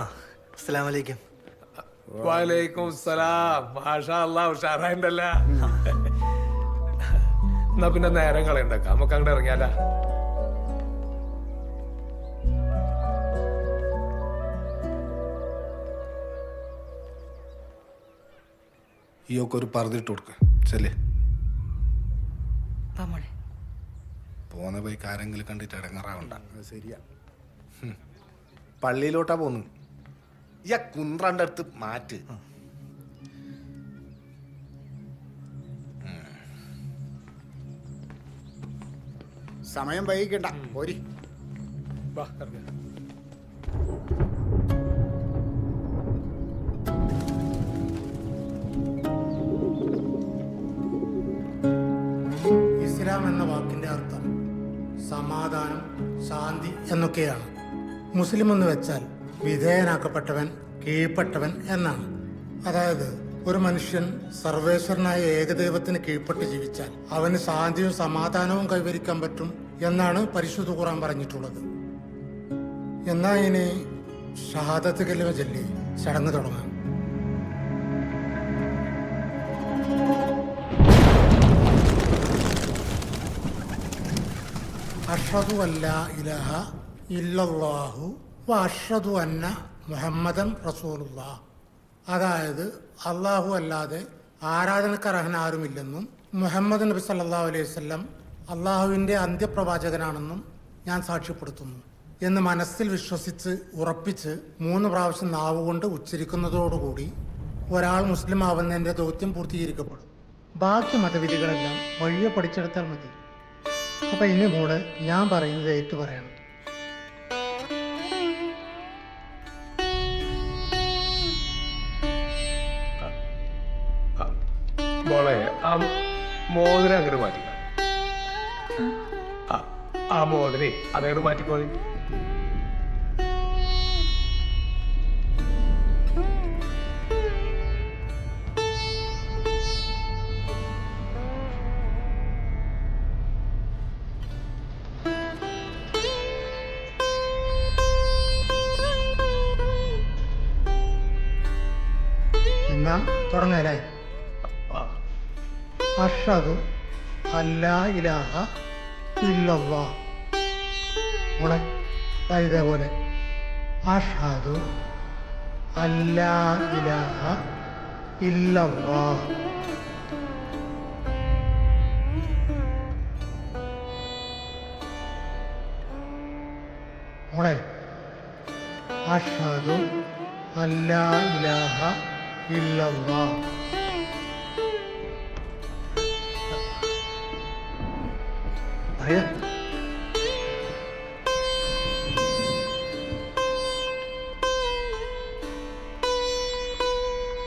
അസ്സലാമു അലൈക്കും. വലൈക്കും സലാം. മാഷാ അല്ലാഹ്, ഉഷാറായിണ്ടല്ല. എന്നാ പിന്നെ നേരം കളയണ്ടക്ക, നമുക്ക് അങ്ങോട്ട് ഇറങ്ങിയാല. ഈയൊക്കെ ഒരു പറഞ്ഞിട്ട് കൊടുക്ക ചെല്ലേ. പോന്ന പോയിക്ക് ആരെങ്കിലും കണ്ടിട്ട് ഇടങ്ങാറാവണ്ട. ശരിയാ. പള്ളിയിലോട്ടാ പോന്നു. ഈ കുന്ത്രാൻ്റെ അടുത്ത് മാറ്റ്. സമയം വൈകിക്കണ്ട, പോരി. വാ, ഇറങ്ങ്. ഇസ്ലാം എന്ന വാക്കിന്റെ അർത്ഥം സമാധാനം, ശാന്തി എന്നൊക്കെയാണ്. മുസ്ലിം എന്ന് വെച്ചാൽ വിധേയനാക്കപ്പെട്ടവൻ, കീഴ്പ്പെട്ടവൻ എന്നാണ്. അതായത് ഒരു മനുഷ്യൻ സർവേശ്വരനായ ഏകദൈവത്തിന് കീഴ്പ്പെട്ട് ജീവിച്ചാൽ അവന് ശാന്തിയും സമാധാനവും കൈവരിക്കാൻ പറ്റും എന്നാണ് പരിശുദ്ധ ഖുർആൻ പറഞ്ഞിട്ടുള്ളത്. എന്നാ ഇനി ഷഹാദത്ത് കലിമ ചൊല്ലി ചടങ്ങ് തുടങ്ങാം. അഷ്ഹദു അല്ലാ ഇലാഹ ഇല്ലല്ലാഹു വ അഷ്ഹദു അന്ന മുഹമ്മദൻ റസൂലുള്ളാഹ്. അതായത് അള്ളാഹു അല്ലാതെ ആരാധനക്കർഹൻ ആരുമില്ലെന്നും മുഹമ്മദ് നബി സല്ലല്ലാഹു അലൈഹി വസല്ലം അള്ളാഹുവിൻ്റെ അന്ത്യപ്രവാചകനാണെന്നും ഞാൻ സാക്ഷ്യപ്പെടുത്തുന്നു എന്ന് മനസ്സിൽ വിശ്വസിച്ച് ഉറപ്പിച്ച് 3 പ്രാവശ്യം നാവുകൊണ്ട് ഉച്ചരിക്കുന്നതോടുകൂടി ഒരാൾ മുസ്ലിം ആവുന്നതിൻ്റെ ദൗത്യം പൂർത്തീകരിക്കപ്പെടും. ബാക്കി മതവിധികളെല്ലാം വഴിയെ പഠിച്ചെടുത്താൽ മതി. അപ്പൊ ഇനി കൂടെ ഞാൻ പറയുന്നത് ഏറ്റു പറയണം. മോളെ, ആ മോതിരം അങ്ങോട്ട് മാറ്റിക്ക. ആ മോതിരേ അതങ്ങോട്ട് മാറ്റിക്കോളി. എന്നാ തുടങ്ങാല്ലേ? അഷ്ഹദു അല്ലാ ഇലാഹ ഇല്ലല്ലാഹ്. മോളെ ഇതേപോലെ അഷ്ഹദു അല്ലാ ഇലാഹ ഇല്ലല്ലാഹ്. മോളെ അഷ്ഹദു അല്ലാ ഇലാഹ ഇല്ലല്ലാഹ്. പറയാ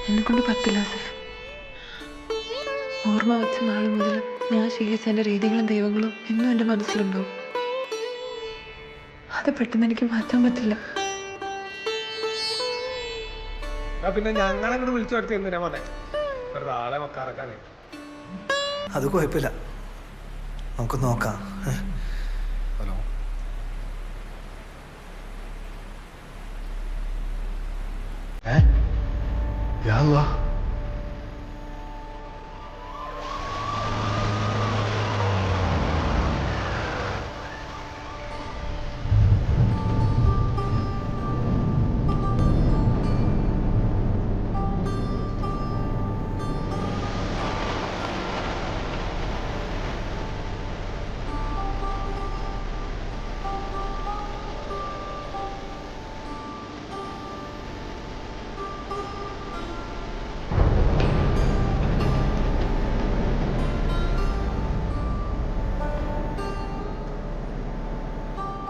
എന്നെക്കൊണ്ട് പറ്റില്ല ആസിഫ്. ഓർമ്മ വെച്ച നാൾ മുതൽ ഞാൻ ശീലിച്ച എൻ്റെ രീതികളും ദൈവങ്ങളും എന്നും എൻ്റെ മനസ്സിലുണ്ടാവും. അത് പെട്ടെന്ന് എനിക്ക് മാറ്റാൻ പറ്റില്ല. പിന്നെ ഞങ്ങളങ്ങോട്ട് വിളിച്ചു വരുത്തി എന്തിനാ മോനെ, വെറുതെ ആളെ മക്കാറക്കാനേ. അത് കുഴപ്പമില്ല, നമുക്ക് നോക്കാം. ഹലോ, യാ അല്ലാഹ്.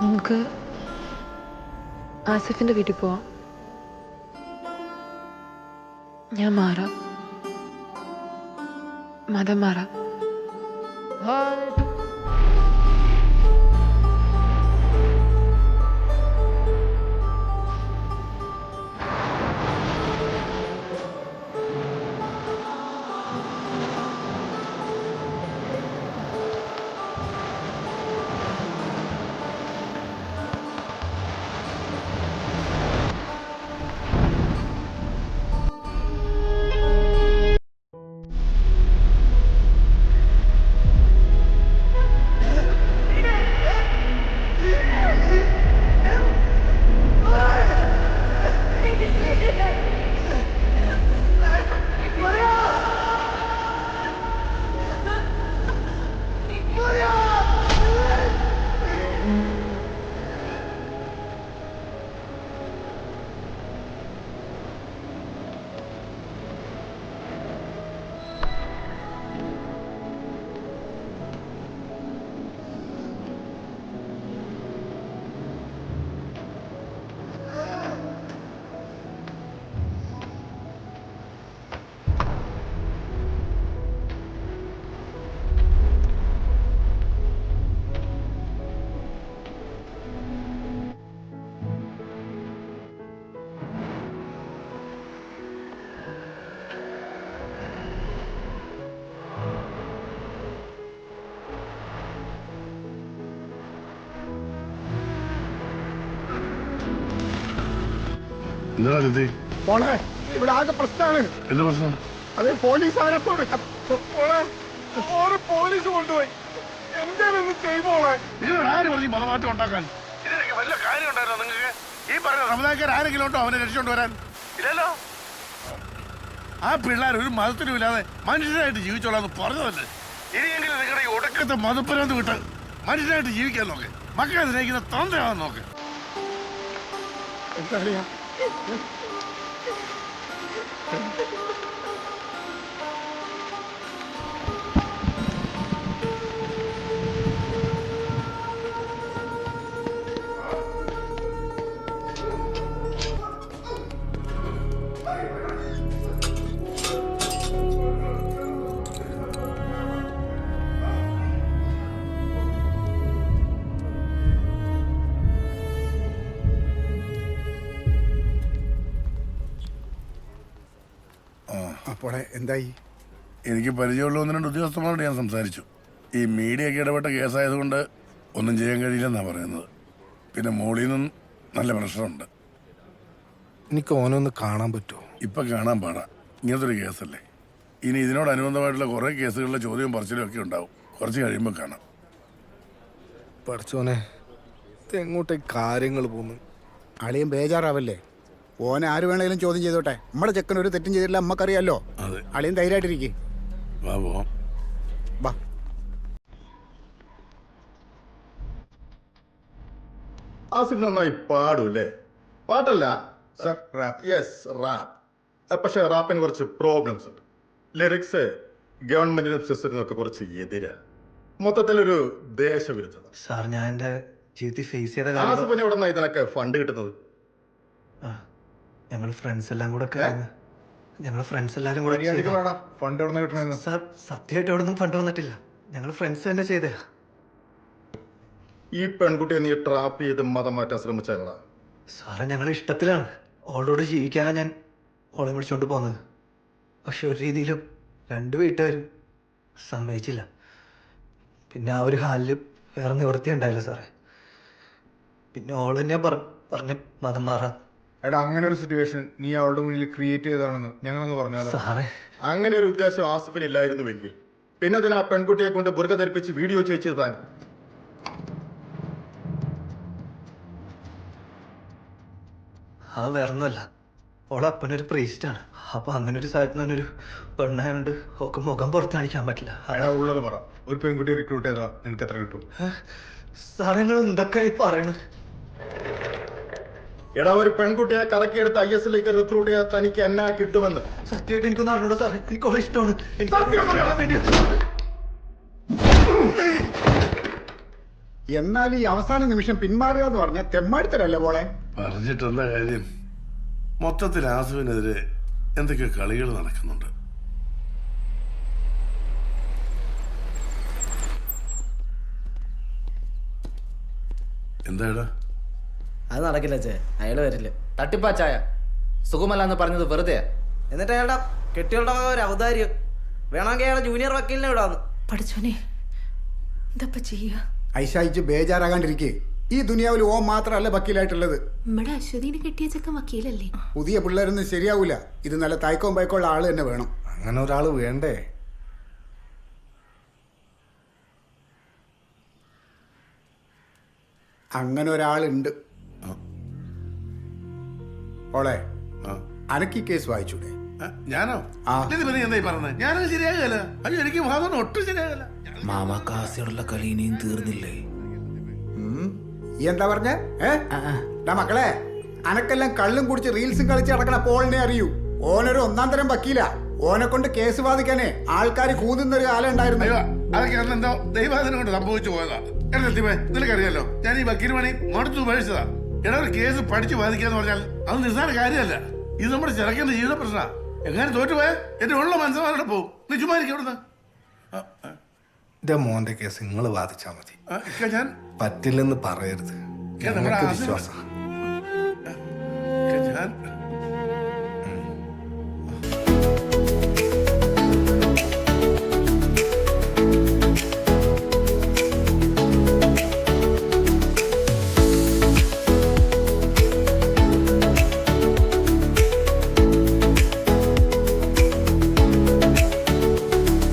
നമുക്ക് ആസിഫിൻ്റെ വീട്ടിൽ പോവാം. ഞാൻ മാറാം, മതം മാറാം. എന്താ നിധി? മോളെ ഇവിടെ ആകെ പ്രശ്നമാണ്. എന്താ പ്രശ്നം? അത് പോലീസ് ആരപ്പോഴെ പോലീസ് കൊണ്ടുപോയി. എന്താണെന്ന് ചെയ്യുമ്പോളെ ആര് പറഞ്ഞു മതമാറ്റം ഉണ്ടാക്കാൻ? ഇതിനൊക്കെ വല്ല കാര്യം ഉണ്ടായിരുന്നോ നിങ്ങൾക്ക്? ഈ പറഞ്ഞ സമുദായക്കാർ ആരെങ്കിലും ഉണ്ടോ അവനെ രക്ഷിച്ചോണ്ട് വരാൻ? ഇല്ലല്ലോ. ആ പിള്ളേർ ഒരു മതത്തിനും ഇല്ലാതെ മനുഷ്യരായിട്ട് ജീവിച്ചോളാന്ന് പറഞ്ഞതല്ലേ. ഇനിയെങ്കിലും നിങ്ങളുടെ ഈ ഒടുക്കത്തെ മതപ്പരാന്ത് വിട്ട് മനുഷ്യരായിട്ട് ജീവിക്കാൻ നോക്ക്. മക്കളെ സ്നേഹിക്കുന്ന തന്ത്രമാവാൻ നോക്ക്. എന്താ അറിയാ അപ്പോളെ എന്തായി? എനിക്ക് പരിചയമുള്ള ഒന്ന് രണ്ട് ഉദ്യോഗസ്ഥന്മാരോട് ഞാൻ സംസാരിച്ചു. ഈ മീഡിയയൊക്കെ ഇടപെട്ട കേസായതുകൊണ്ട് ഒന്നും ചെയ്യാൻ കഴിയില്ലെന്നാണ് പറയുന്നത്. പിന്നെ മോളിൽ നിന്നും നല്ല പ്രഷറുണ്ട്. എനിക്ക് ഓനൊന്ന് കാണാൻ പറ്റുമോ? ഇപ്പം കാണാൻ പാടാ, ഇങ്ങനത്തെ ഒരു കേസല്ലേ. ഇനി ഇതിനോടനുബന്ധമായിട്ടുള്ള കുറേ കേസുകളിലെ ചോദ്യവും പറച്ചിലും ഒക്കെ ഉണ്ടാവും. കുറച്ച് കഴിയുമ്പോൾ കാണാം. പഠിച്ചോനെ, എങ്ങോട്ടേ കാര്യങ്ങൾ പോകുന്നു? അളിയും ബേജാറാവല്ലേ? ഓനെ ആര് വേണേലും ചോദ്യം ചെയ്തോട്ടെ. നമ്മുടെ ചെക്കൻ ഒരു തെറ്റും ചെയ്തില്ല, നമ്മക്കറിയാലോ. അതെ, അളിയും ധൈര്യമായിട്ടിരിക്കും. വാ പോവാം. വാ. ആസിഫ് നന്നായി പാടൂല്ലേ? പാട്ടല്ല സർ, റാപ്പ്. Yes, rap. പക്ഷെ റാപ്പിന് കുറച്ച് പ്രോബ്ലംസ് ഉണ്ട്. ലിറിക്സ് ഗവൺമെന്റിനും സിസ്റ്റത്തിനൊക്കെ കുറച്ച് എതിരാ. മൊത്തത്തിലൊരു ദേശവിരുദ്ധത. സാർ, ഞാൻ എൻ്റെ ജീവിതത്തിൽ ഫേസ് ചെയ്ത കാര്യം ആസിഫിന് എവിടെ നിന്നാണ് ഇതിനൊക്കെ ഫണ്ട് കിട്ടുന്നത്? ഞങ്ങൾ ഫ്രണ്ട്സ് എല്ലാം കൂടെ ഞങ്ങൾ ഫ്രണ്ട്സ് എല്ലാവരും കൂടെ ഫണ്ട് എവിടെ കിട്ടണെന്ന്? സാർ, സത്യമായിട്ട് എവിടെ നിന്നും ഫണ്ട് വന്നിട്ടില്ല. ഞങ്ങൾ ഫ്രണ്ട്സ് തന്നെ ചെയ്തേ. ഈ പെൺകുട്ടിയെ നീ ട്രാപ്പ് ചെയ്ത് മതം മാറ്റാൻ ശ്രമിച്ചാലോ? സാറേ, ഞങ്ങൾ ഇഷ്ടത്തിലാണ്. ഓളോട് ജീവിക്കാനാണ് ഞാൻ ഓളെ വിളിച്ചോണ്ട് പോകുന്നത്. പക്ഷെ ഒരു രീതിയിലും രണ്ട് വീട്ടുകാരും സമ്മതിച്ചില്ല. പിന്നെ ആ ഒരു ഹാലിൽ വേറെ നിവൃത്തി ഉണ്ടായില്ല സാറേ. പിന്നെ ഓൾ തന്നെയാ പറഞ്ഞ് മതം മാറാൻ. എടാ, അങ്ങനെ ഒരു സിറ്റുവേഷൻ നീ അവളുടെ മുന്നിൽ ക്രിയേറ്റ് ചെയ്താണെന്ന് ഞങ്ങളൊന്ന് പറഞ്ഞാലോ? സാറേ, അങ്ങനെ ഒരു ഉദ്ദേശം ആസിഫിന് ഇല്ലായിരുന്നുവെങ്കിൽ പിന്നെ അതിന് ആ പെൺകുട്ടിയെ കൊണ്ട് ബുർക ധരിപ്പിച്ച് വീഡിയോ ചോദിച്ചത് താൻ. അത് വേറൊന്നുമല്ല. ഓളപ്പനൊരു പ്രീസ്റ്റാണ്. അപ്പൊ അങ്ങനെ ഒരു സ്ഥലത്ത് നിന്നൊരു പെണ്ണായോണ്ട് ഒക്കെ മുഖം പുറത്ത് കാണിക്കാൻ പറ്റില്ല. അയാൾ ഉള്ളത് പറ. ഒരു പെൺകുട്ടിയെ റിക്രൂട്ട് ചെയ്താ നിനക്ക് എത്ര കിട്ടും? സാറേ, നിങ്ങൾ എന്തൊക്കെ പറയണത്? എടാ, ഒരു പെൺകുട്ടിയെ കറക്കിയെടുത്ത് IS-ലേക്ക് റിക്രൂട്ട് ചെയ്യാൻ തനിക്ക് എന്നാ കിട്ടുമെന്ന് സത്യമായിട്ട് എനിക്കൊന്നും അറിഞ്ഞൂടാ സാറേ. എനിക്ക് ഓളെ ഇഷ്ടമാണ്. എന്നാൽ ഈ അവസാന നിമിഷം പിന്മാറുക എന്ന് പറഞ്ഞാൽ തെമ്മാടിത്തരല്ലേ മോളെ? പറഞ്ഞിട്ടെന്താ കാര്യം? മൊത്തത്തിൽ ആസുവിനെതിരെ എന്തൊക്കെയോ കളികൾ നടക്കുന്നുണ്ട്. എന്താടാ? അത് നടക്കില്ല ചേ, അയാൾ വരില്ല. തട്ടിപ്പാച്ചായ സുഖമല്ല എന്ന് പറഞ്ഞത് വെറുതെ. എന്നിട്ട് അയാളുടെ കെട്ടികളുടെ ഒരു ഔദാര്യം വേണമെങ്കിൽ അയാളെ ജൂനിയർ വക്കീലിനെ വിടാന്ന്. പഠിച്ചോനെ, എന്താ ചെയ്യുക? ഐശായിച്ച് ബേജാറാകാണ്ടിരിക്കേ. ഈ ദുനിയാവിൽ ഓ മാത്രമല്ല വക്കീലായിട്ടുള്ളത്. നമ്മുടെ അശ്വതിനെ കെട്ടിയ ചെക്കൻ വക്കീലല്ലേ? പുതിയ പിള്ളേരൊന്നും ശരിയാവൂല. ഇത് നല്ല തയക്കവും പയക്കമുള്ള ആള് തന്നെ വേണം. അങ്ങനെ ഒരാൾ വേണ്ടേ? അങ്ങനെ ഒരാളുണ്ട്. ഓളെ, അനക്ക് ഈ കേസ് വായിച്ചൂടെ? ഞാനോ? എന്തായി പറഞ്ഞത്? ഞാനത് ശരിയാകല. അയ്യോ, എനിക്ക് ഭാഗം ഒട്ടും ശരിയാകല. മാമാ കാസിയോടുള്ള കളി ഇനിയും തീർന്നില്ലേ? ഈ എന്താ പറഞ്ഞ? മക്കളെ, അനക്കെല്ലാം കള്ളും കുടിച്ച് റീൽസും കളിച്ച് നടക്കണ പോളിനെ അറിയൂ. ഓനൊരു ഒന്നാം തരം വക്കീല. ഓനെ കൊണ്ട് കേസ് വാദിക്കാനേ ആൾക്കാർ കൂതുന്നൊരു കാലം ഉണ്ടായിരുന്നു. അയ്യോ, അതൊക്കെ അന്നെന്തോ ദൈവാദിനം കൊണ്ട് സംഭവിച്ചു പോയതാ. നിനക്കറിയാലോ, ഞാൻ ഈ വക്കീൽ പണി മടുത്തു ഉപേക്ഷിച്ചതാ. എടാ, ഒരു കേസ് പഠിച്ചു വാദിക്കാന്ന് പറഞ്ഞാൽ അത് നിസ്സാര കാര്യമല്ല. ഇത് നമ്മുടെ ചെറുക്കന്റെ ജീവിത പ്രശ്ന. എങ്ങനെ തോറ്റുപോയാൽ എന്റെ ഉള്ള മനസ്സമാരോടെ പോകും. നീ ചുമ്മാരിക്കും അവിടുന്ന്. എന്റെ മോന്റെ കേസ് നിങ്ങൾ വാദിച്ചാ മതി. ഞാൻ പറ്റില്ലെന്ന് പറയരുത്. നമ്മുടെ വിശ്വാസം